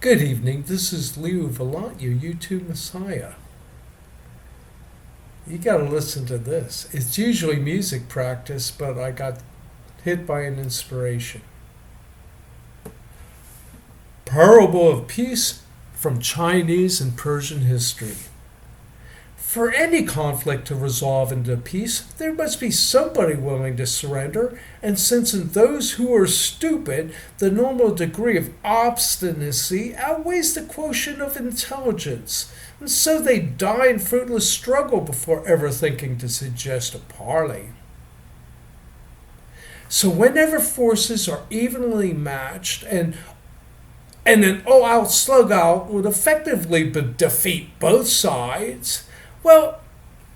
Good evening, this is Leo Valant, your YouTube Messiah. You gotta listen to this. It's usually music practice, but I got hit by an inspiration. Parable of Peace from Chinese and Persian history. For any conflict to resolve into peace, there must be somebody willing to surrender, and since in those who are stupid, the normal degree of obstinacy outweighs the quotient of intelligence, and so they die in fruitless struggle before ever thinking to suggest a parley. So whenever forces are evenly matched and an all-out slug-out would effectively defeat both sides, well,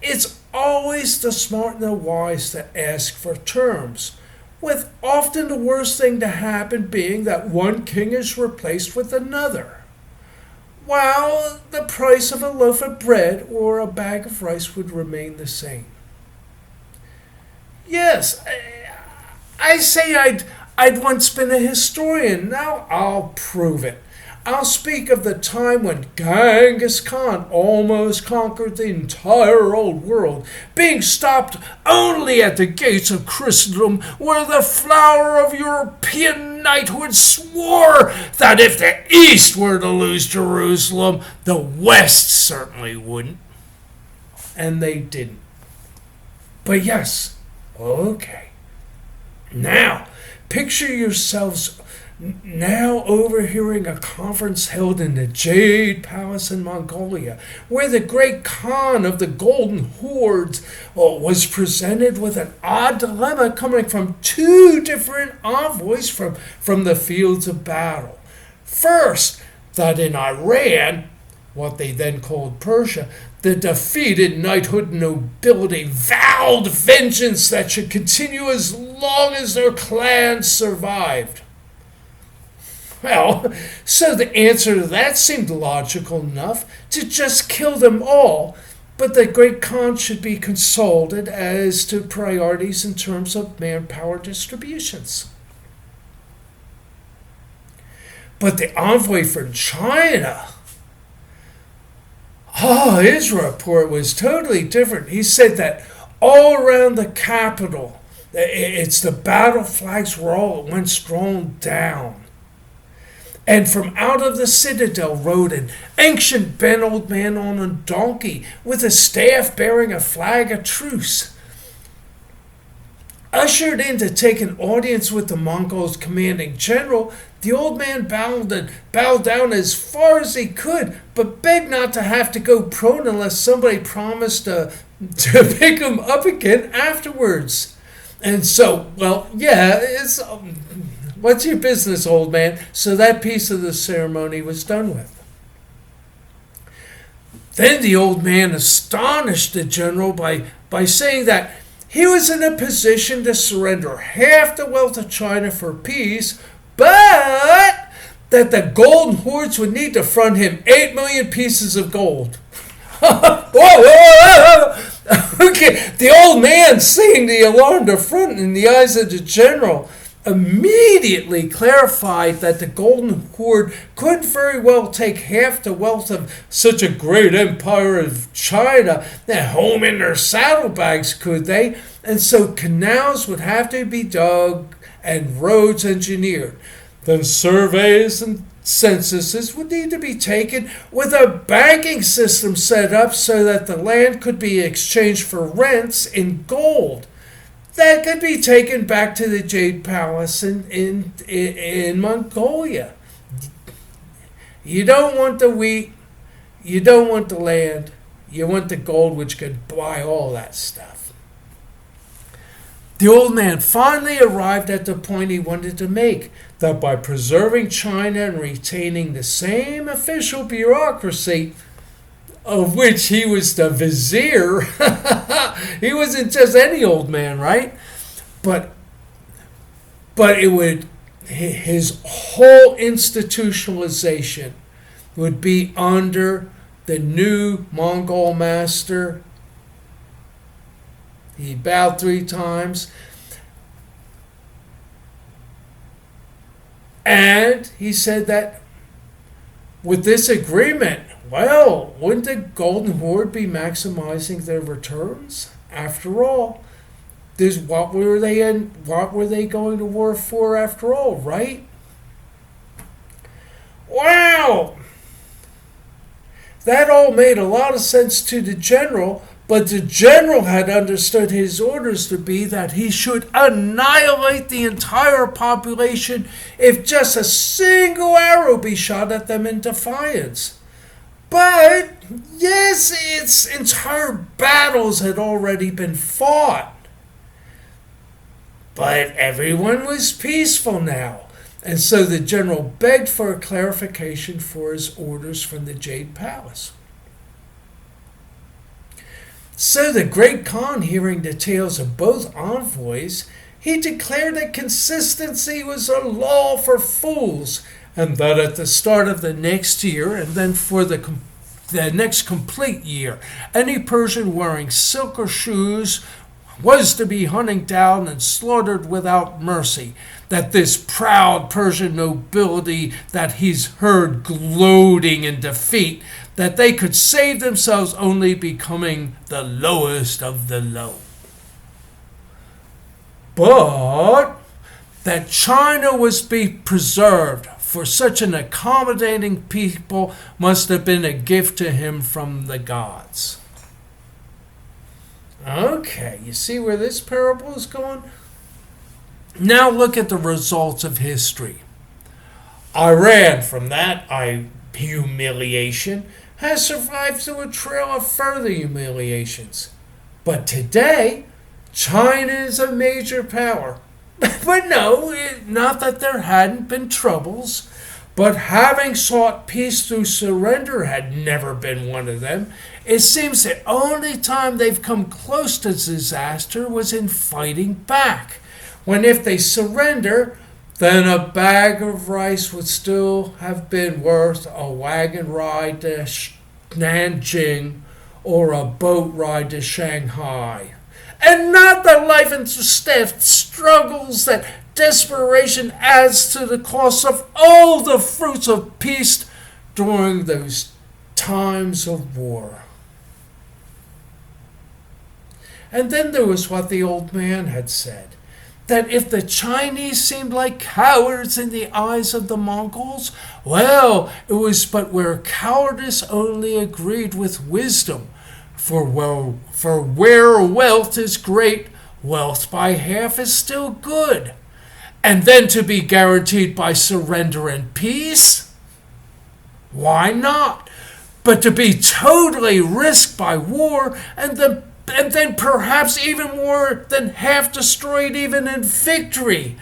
it's always the smart and the wise that ask for terms, with often the worst thing to happen being that one king is replaced with another, while the price of a loaf of bread or a bag of rice would remain the same. Yes, I say I'd once been a historian. Now I'll prove it. I'll speak of the time when Genghis Khan almost conquered the entire old world, being stopped only at the gates of Christendom, where the flower of European knighthood swore that if the East were to lose Jerusalem, the West certainly wouldn't. And they didn't. But yes, okay. Now, picture yourselves now overhearing a conference held in the Jade Palace in Mongolia, where the great Khan of the Golden Hordes was presented with an odd dilemma coming from two different envoys from the fields of battle. First, that in Iran, what they then called Persia, the defeated knighthood nobility vowed vengeance that should continue as long as their clans survived. Well, so the answer to that seemed logical enough, to just kill them all, but the great Khan should be consulted as to priorities in terms of manpower distributions. But the envoy from China, his report was totally different. He said that all around the capital, it's the battle flags were all at once drawn down. And from out of the citadel rode an ancient bent old man on a donkey with a staff bearing a flag of truce. Ushered in to take an audience with the Mongols' commanding general, the old man bowed down as far as he could, but begged not to have to go prone unless somebody promised to pick him up again afterwards. And so, well, yeah, it's... what's your business, old man? So that piece of the ceremony was done with. Then the old man astonished the general by saying that he was in a position to surrender half the wealth of China for peace, but that the Golden Hordes would need to front him 8 million pieces of gold. Okay, the old man, seeing the alarm to front in the eyes of the general, immediately clarified that the Golden Horde could very well take half the wealth of such a great empire of China at home in their saddlebags, could they? And so canals would have to be dug and roads engineered. Then surveys and censuses would need to be taken, with a banking system set up so that the land could be exchanged for rents in gold that could be taken back to the Jade Palace in Mongolia. You don't want the wheat, you don't want the land, you want the gold which could buy all that stuff. The old man finally arrived at the point he wanted to make, that by preserving China and retaining the same official bureaucracy, of which he was the vizier. He wasn't just any old man, right? But it would, his whole institutionalization would be under the new Mongol master. He bowed 3 times. And he said that With this agreement, well, wouldn't the Golden Horde be maximizing their returns? After all, what were they in? What were they going to war for? After all, right? Wow, that all made a lot of sense to the general, but the general had understood his orders to be that he should annihilate the entire population if just a single arrow be shot at them in defiance. But, yes, its entire battles had already been fought. But everyone was peaceful now, and so the general begged for a clarification for his orders from the Jade Palace. So the great Khan, hearing the tales of both envoys, he declared that consistency was a law for fools, and that at the start of the next year, and then for the next complete year, any Persian wearing silk or shoes was to be hunted down and slaughtered without mercy, that this proud Persian nobility that he's heard gloating in defeat, that they could save themselves only becoming the lowest of the low. But that China was to be preserved for such an accommodating people must have been a gift to him from the gods. Okay, you see where this parable is going? Now look at the results of history. Iran, from that humiliation, has survived through a trail of further humiliations. But today, China is a major power. But no, not that there hadn't been troubles, but having sought peace through surrender had never been one of them. It seems the only time they've come close to disaster was in fighting back, when if they surrender, then a bag of rice would still have been worth a wagon ride to Nanjing or a boat ride to Shanghai. And not the life and death struggles that desperation adds to the cost of all the fruits of peace during those times of war. And then there was what the old man had said, that if the Chinese seemed like cowards in the eyes of the Mongols, well, it was but where cowardice only agreed with wisdom. For where wealth is great, wealth by half is still good. And then to be guaranteed by surrender and peace? Why not? But to be totally risked by war and then perhaps even more than half destroyed even in victory,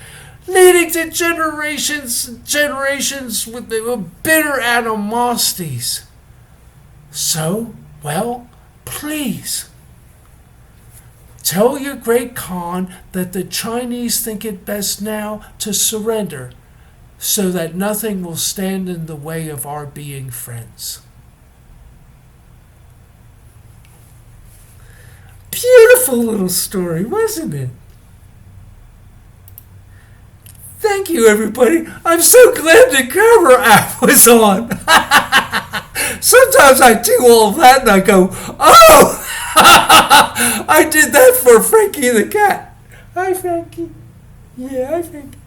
leading to generations and generations with bitter animosities. So, well, please, tell your great Khan that the Chinese think it best now to surrender, so that nothing will stand in the way of our being friends. Beautiful little story, wasn't it? Thank you, everybody. I'm so glad the camera app was on. Sometimes I do all of that and I go, oh, I did that for Frankie the cat. Hi, Frankie. Yeah, hi, Frankie.